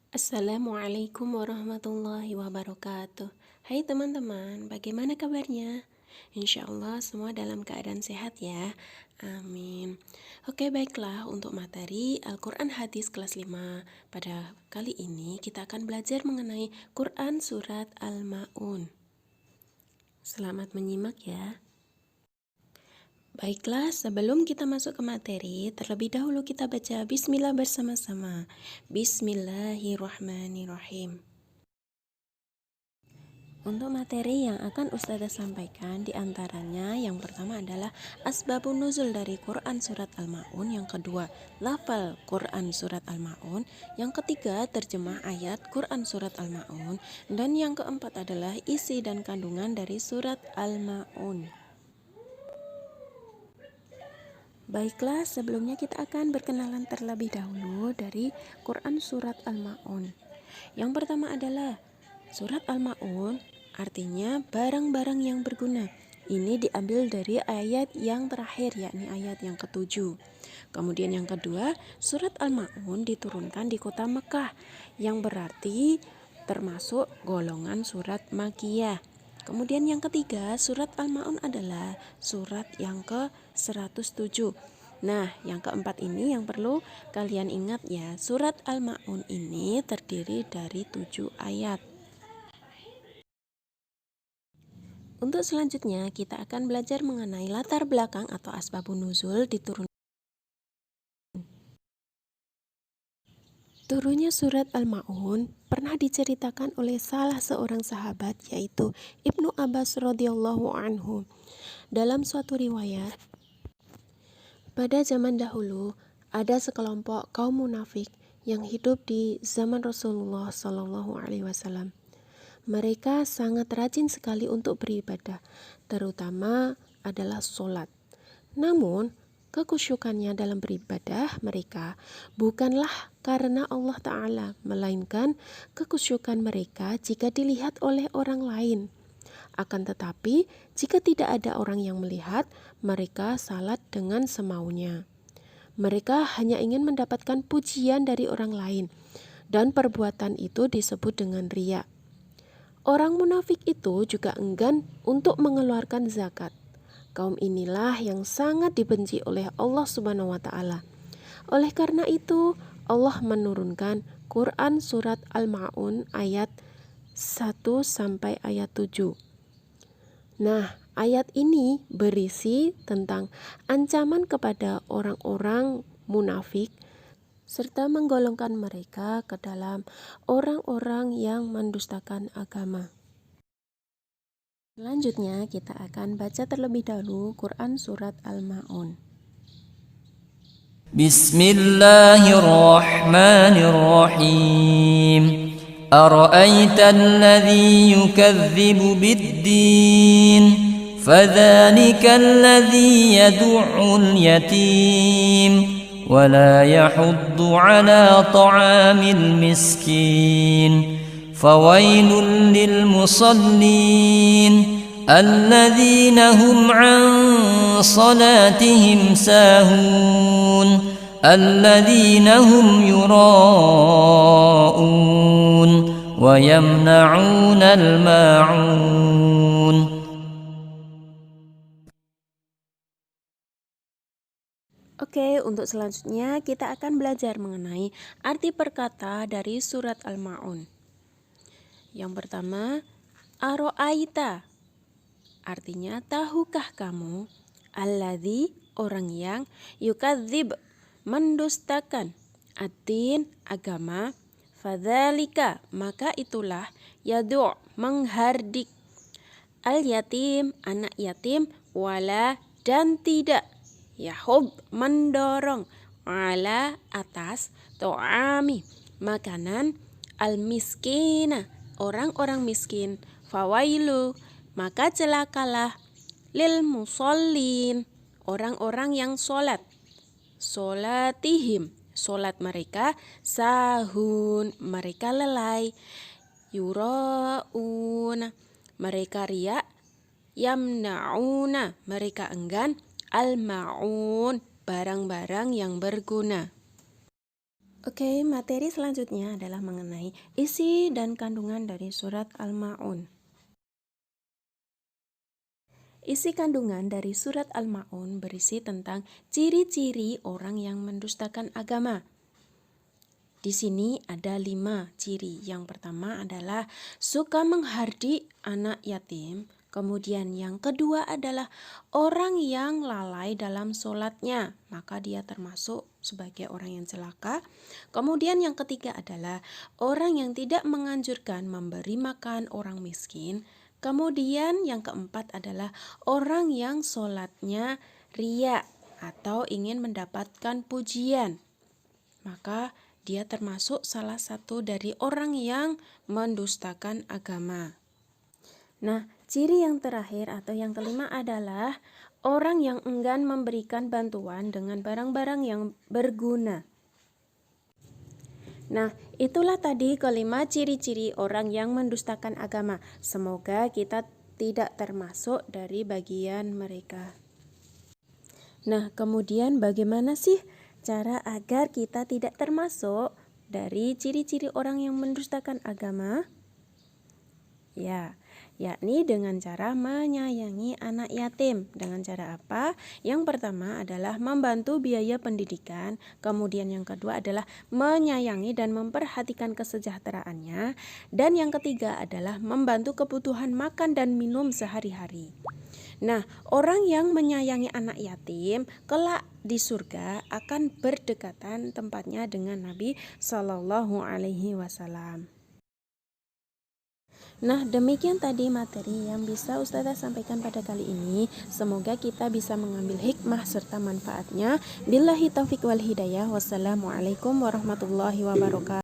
Assalamualaikum warahmatullahi wabarakatuh. Hai teman-teman, bagaimana kabarnya? Insya Allah semua dalam keadaan sehat ya. Amin. Oke, baiklah, untuk materi Al-Quran Hadis kelas 5 pada kali ini kita akan belajar mengenai Quran Surat Al-Ma'un. Selamat menyimak ya. Baiklah, sebelum kita masuk ke materi, terlebih dahulu kita baca Bismillah bersama-sama. Bismillahirrahmanirrahim. Untuk materi yang akan Ustazah sampaikan diantaranya yang pertama adalah asbabun nuzul dari Quran Surat Al-Ma'un, yang kedua lafal Quran Surat Al-Ma'un, yang ketiga terjemah ayat Quran Surat Al-Ma'un, dan yang keempat adalah isi dan kandungan dari Surat Al-Ma'un. Baiklah, sebelumnya kita akan berkenalan terlebih dahulu dari Quran Surat Al-Ma'un. Yang pertama adalah Surat Al-Ma'un, artinya barang-barang yang berguna. Ini diambil dari ayat yang terakhir, yakni ayat yang ke-7. Kemudian yang kedua, Surat Al-Ma'un diturunkan di kota Mekah, yang berarti termasuk golongan surat Makkiyah. Kemudian yang ketiga, Surat Al-Ma'un adalah surat yang ke-107. Nah, yang keempat ini yang perlu kalian ingat ya. Surat Al-Ma'un ini terdiri dari 7 ayat. Untuk selanjutnya, kita akan belajar mengenai latar belakang atau asbabun nuzul Turunnya surat Al-Ma'un pernah diceritakan oleh salah seorang sahabat, yaitu Ibnu Abbas radhiyallahu anhu. Dalam suatu riwayat, pada zaman dahulu ada sekelompok kaum munafik yang hidup di zaman Rasulullah Shallallahu Alaihi Wasallam. Mereka sangat rajin sekali untuk beribadah, terutama adalah sholat. Namun, kekhusyukannya dalam beribadah mereka bukanlah karena Allah Ta'ala, melainkan kekhusyukan mereka jika dilihat oleh orang lain. Akan tetapi, jika tidak ada orang yang melihat, mereka salat dengan semaunya. Mereka hanya ingin mendapatkan pujian dari orang lain, dan perbuatan itu disebut dengan riya. Orang munafik itu juga enggan untuk mengeluarkan zakat. Kaum inilah yang sangat dibenci oleh Allah Subhanahu wa Ta'ala. Oleh karena itu, Allah menurunkan Quran Surat Al-Ma'un ayat 1 sampai ayat 7. Nah, ayat ini berisi tentang ancaman kepada orang-orang munafik serta menggolongkan mereka ke dalam orang-orang yang mendustakan agama. Selanjutnya kita akan baca terlebih dahulu Quran Surat Al-Ma'un. Bismillahirrahmanirrahim. Ara'aita alladhi yukazzibu bid-din, fadhalika alladhi yad'ul yatim wa la yahuddu ala ta'amil miskin. Fawailul lil musallin الذين هم عن صلاتهم ساهون الذين هم يراءون ويمنعون الماعون. Oke, untuk selanjutnya kita akan belajar mengenai arti perkata dari surat Al-Ma'un. Yang pertama, Aro'aita, artinya tahukah kamu, alladzi, orang yang, yukadzib, mendustakan, ad-din, agama, fadzalika, maka itulah, yadu', menghardik, al-yatim, anak yatim, wala, dan tidak, yahub, mendorong, ala, atas, to'ami, makanan, al-miskina, orang-orang miskin, fawailu, maka celakalah, lil musallin, orang-orang yang sholat, sholatihim, sholat mereka, sahun, mereka lelai, yuraun, mereka riya, yamna'una, mereka enggan, al-ma'un, barang-barang yang berguna. Oke, materi selanjutnya adalah mengenai isi dan kandungan dari surat Al-Ma'un. Isi kandungan dari surat Al-Ma'un berisi tentang ciri-ciri orang yang mendustakan agama. Di sini ada 5 ciri. Yang pertama adalah suka menghardik anak yatim. Kemudian yang kedua adalah orang yang lalai dalam sholatnya, maka dia termasuk sebagai orang yang celaka. Kemudian yang ketiga adalah orang yang tidak menganjurkan memberi makan orang miskin. Kemudian yang keempat adalah orang yang sholatnya riya atau ingin mendapatkan pujian, maka dia termasuk salah satu dari orang yang mendustakan agama. Nah, ciri yang terakhir atau yang kelima adalah orang yang enggan memberikan bantuan dengan barang-barang yang berguna. Nah, itulah tadi kelima ciri-ciri orang yang mendustakan agama. Semoga kita tidak termasuk dari bagian mereka. Nah, kemudian bagaimana sih cara agar kita tidak termasuk dari ciri-ciri orang yang mendustakan agama? Ya, yakni dengan cara menyayangi anak yatim. Dengan cara apa? Yang pertama adalah membantu biaya pendidikan, kemudian yang kedua adalah menyayangi dan memperhatikan kesejahteraannya, dan yang ketiga adalah membantu kebutuhan makan dan minum sehari-hari. Nah, orang yang menyayangi anak yatim kelak di surga akan berdekatan tempatnya dengan Nabi Shallallahu Alaihi Wasallam. Nah, demikian tadi materi yang bisa Ustazah sampaikan pada kali ini. Semoga kita bisa mengambil hikmah serta manfaatnya. Billahi taufiq wal hidayah. Wassalamualaikum warahmatullahi wabarakatuh.